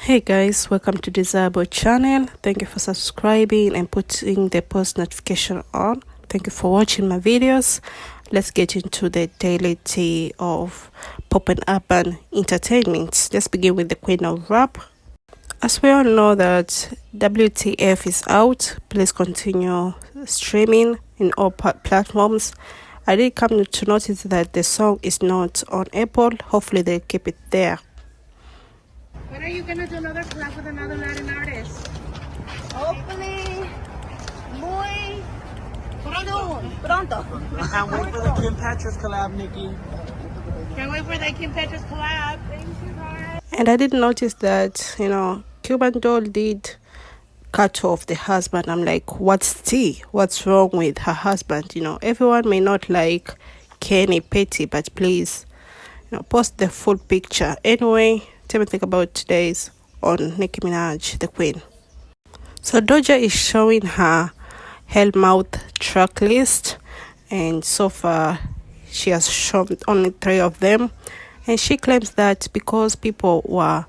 Hey guys, welcome to the Zabo channel. Thank you for subscribing and putting the post notification on. Thank you for watching my videos. Let's get into the daily tea of pop and urban entertainment. Let's begin with the queen of rap. As we all know that WTF is out, please continue streaming in all platforms. I did come to notice that the song is not on Apple. Hopefully they keep it there. When are you gonna do another collab with another Latin artist? Hopefully, muy soon, pronto. Can't wait for the Kim Petras collab, Nikki. Can't wait for that Kim Petras collab. Thank you guys. And I did notice that, Cuban Doll did cut off the husband. I'm like, what's tea? What's wrong with her husband? Everyone may not like Kenny Petty, but please, post the full picture. Anyway, tell me think about today's on Nicki Minaj, the queen. So Doja is showing her HellMouth track list, and so far she has shown only 3 of them, and she claims that because people were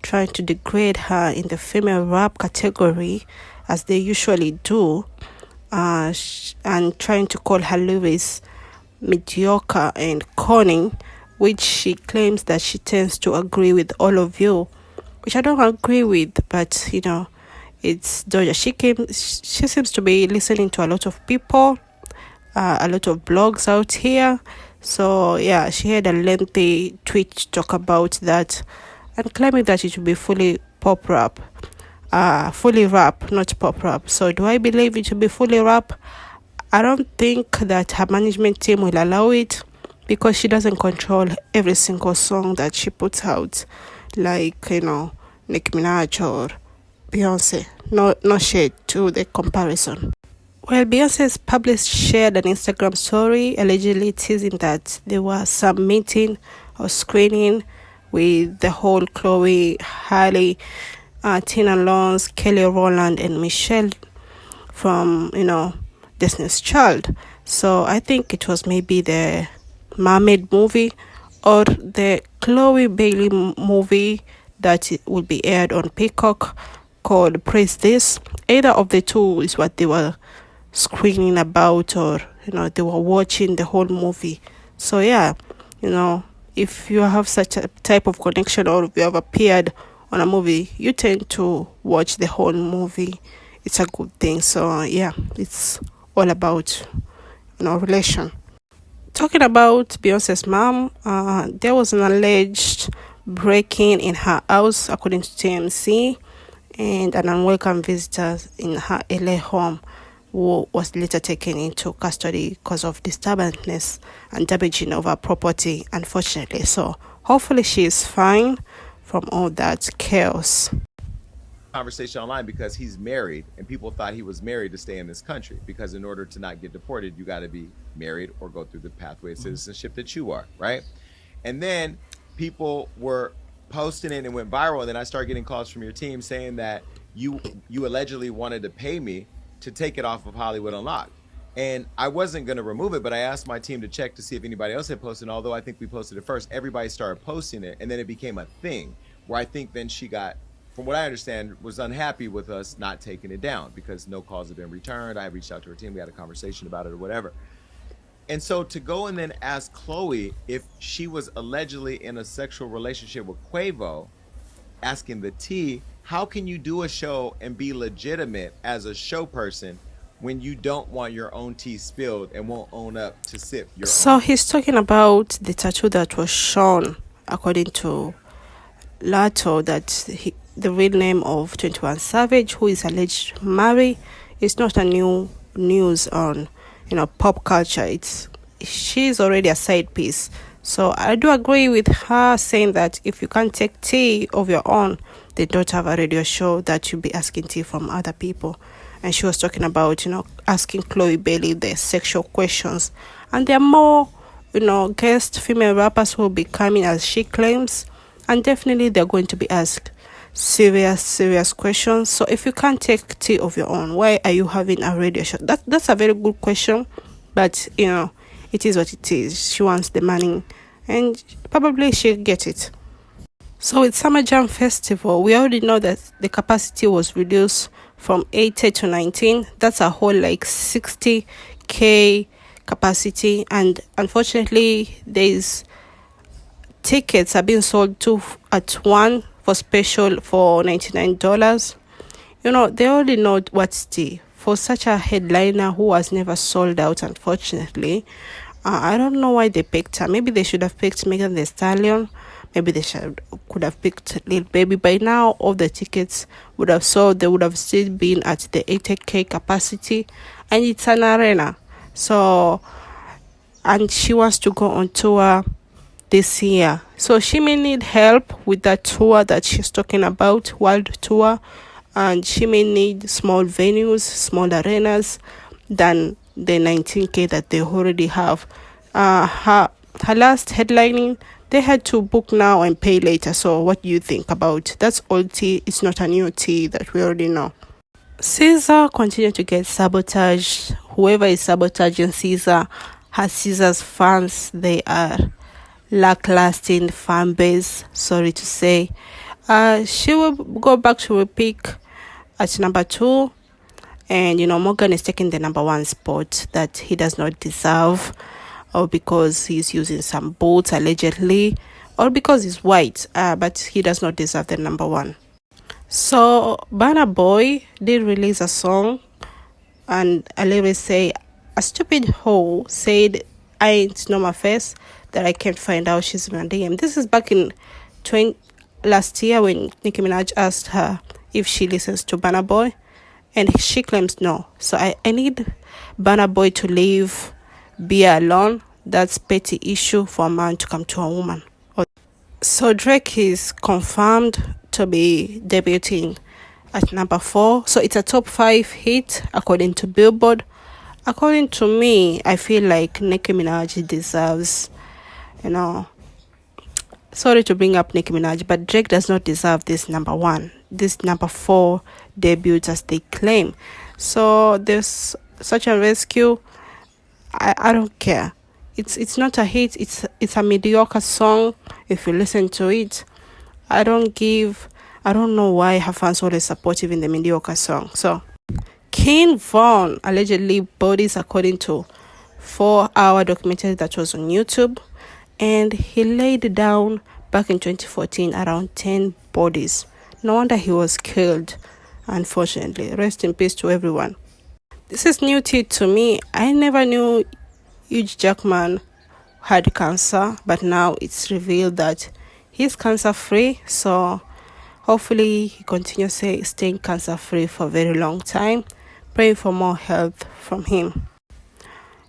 trying to degrade her in the female rap category as they usually do, and trying to call her lyrics mediocre and corny, which she claims that she tends to agree with all of you, which I don't agree with, but it's Doja. She seems to be listening to a lot of people, a lot of blogs out here. So yeah, she had a lengthy tweet to talk about that and claiming that it should be fully pop rap, fully rap, not pop rap. So do I believe it should be fully rap? I don't think that her management team will allow it, because she doesn't control every single song that she puts out, like, Nicki Minaj or Beyoncé. No shade to the comparison. Well, Beyonce's shared an Instagram story allegedly teasing that there was some meeting or screening with the whole Chloe, Halle, Tina Lawrence, Kelly Rowland, and Michelle from, Destiny's Child. So I think it was maybe the Mermaid movie or the Chloe Bailey movie that will be aired on Peacock called Praise This. Either of the two is what they were screening about, or they were watching the whole movie. So yeah, if you have such a type of connection, or if you have appeared on a movie, you tend to watch the whole movie. It's a good thing. So yeah, it's all about relation. Talking about Beyonce's mom, there was an alleged break-in in her house, according to TMZ, and an unwelcome visitor in her LA home who was later taken into custody because of disturbance and damaging of her property, unfortunately. So hopefully she is fine from all that chaos. Conversation online because he's married, and people thought he was married to stay in this country, because in order to not get deported, you got to be married or go through the pathway of citizenship that you are, right? And then people were posting it and went viral, and then I started getting calls from your team saying that you allegedly wanted to pay me to take it off of Hollywood Unlocked. And I wasn't going to remove it, but I asked my team to check to see if anybody else had posted. Although I think we posted it first, everybody started posting it, and then it became a thing where I think then she got, from what I understand, was unhappy with us not taking it down because no calls have been returned. I reached out to her team, we had a conversation about it or whatever. And so to go and then ask Chloe if she was allegedly in a sexual relationship with Quavo, asking the T, how can you do a show and be legitimate as a show person when you don't want your own tea spilled and won't own up to sip your own? So he's talking about the tattoo that was shown, according to Latto, that the real name of 21 Savage, who is alleged married, is not a new news on pop culture. She's already a side piece. So I do agree with her saying that if you can't take tea of your own, then don't have a radio show that you'll be asking tea from other people. And she was talking about asking Chloe Bailey the sexual questions, and there are more guest female rappers who will be coming, as she claims, and definitely they're going to be asked serious questions. So if you can't take tea of your own, why are you having a radio show? That's a very good question, but it is what it is. She wants the money, and probably she'll get it. So with Summer Jam Festival, we already know that the capacity was reduced from 80 to 19. That's a whole like 60K capacity, and unfortunately there's tickets are being sold two at one for special for $99. They already know what's the for such a headliner who has never sold out, unfortunately. I don't know why they picked her. Maybe they should have picked Megan Thee Stallion. Maybe they could have picked Lil Baby. By now, all the tickets would have sold. They would have still been at the 80K capacity, and it's an arena. So, and she wants to go on tour this year. So she may need help with that tour that she's talking about, world tour, and she may need small venues, small arenas than the 19K that they already have. Her last headlining, they had to book now and pay later. So what do you think about that's old tea? It's not a new tea that we already know. Caesar continued to get sabotaged. Whoever is sabotaging Caesar has Caesar's fans. They are lacklusting fan base, sorry to say. She will go back to a peak at number 2, and Morgan is taking the number 1 spot that he does not deserve, or because he's using some boots allegedly, or because he's white, but he does not deserve the number 1. So Burna Boy did release a song, and a lyric say, "A stupid hoe said I ain't know my face, that I can't find out she's in a DM." This is back in last year when Nicki Minaj asked her if she listens to Burna Boy, and she claims no. So I need Burna Boy to leave Bia alone. That's petty issue for a man to come to a woman. So Drake is confirmed to be debuting at number 4. So it's a top 5 hit according to Billboard. According to me, I feel like Nicki Minaj deserves, sorry to bring up Nicki Minaj, but Drake does not deserve this number 1, this number 4 debut as they claim. So there's such a rescue. I don't care. It's not a hit. It's a mediocre song. If you listen to it, I don't know why her fans always supportive in the mediocre song. So King Von allegedly bodies according to 4-hour documentary that was on YouTube, and he laid down back in 2014 around 10 bodies. No wonder he was killed, unfortunately. Rest in peace to everyone. This is new tea to me. I never knew Hugh Jackman had cancer, but now it's revealed that he's cancer free. So hopefully he continues staying cancer free for a very long time. Praying for more health from him.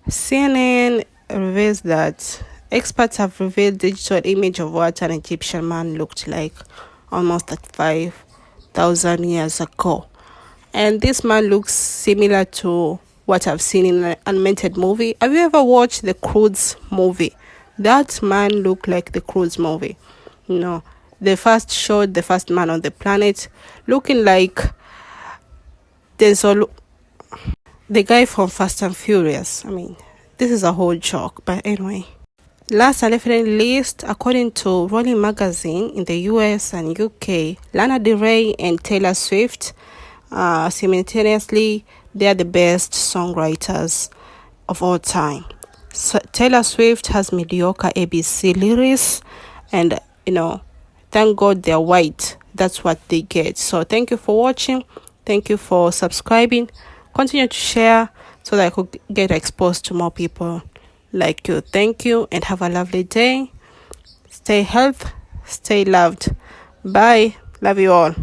CNN reveals that experts have revealed digital image of what an Egyptian man looked like almost at 5,000 years ago. And this man looks similar to what I've seen in an animated movie. Have you ever watched the Croods movie? That man looked like the Croods movie. They first showed the first man on the planet looking like the guy from Fast and Furious. I mean, this is a whole joke, but anyway. Last and definitely least, according to Rolling Magazine in the US and UK, Lana Del Rey and Taylor Swift, simultaneously, they are the best songwriters of all time. So Taylor Swift has mediocre ABC lyrics, and thank God they're white. That's what they get. So thank you for watching. Thank you for subscribing. Continue to share so that I could get exposed to more people like you. Thank you, and have a lovely day. Stay healthy, stay loved. Bye. Love you all.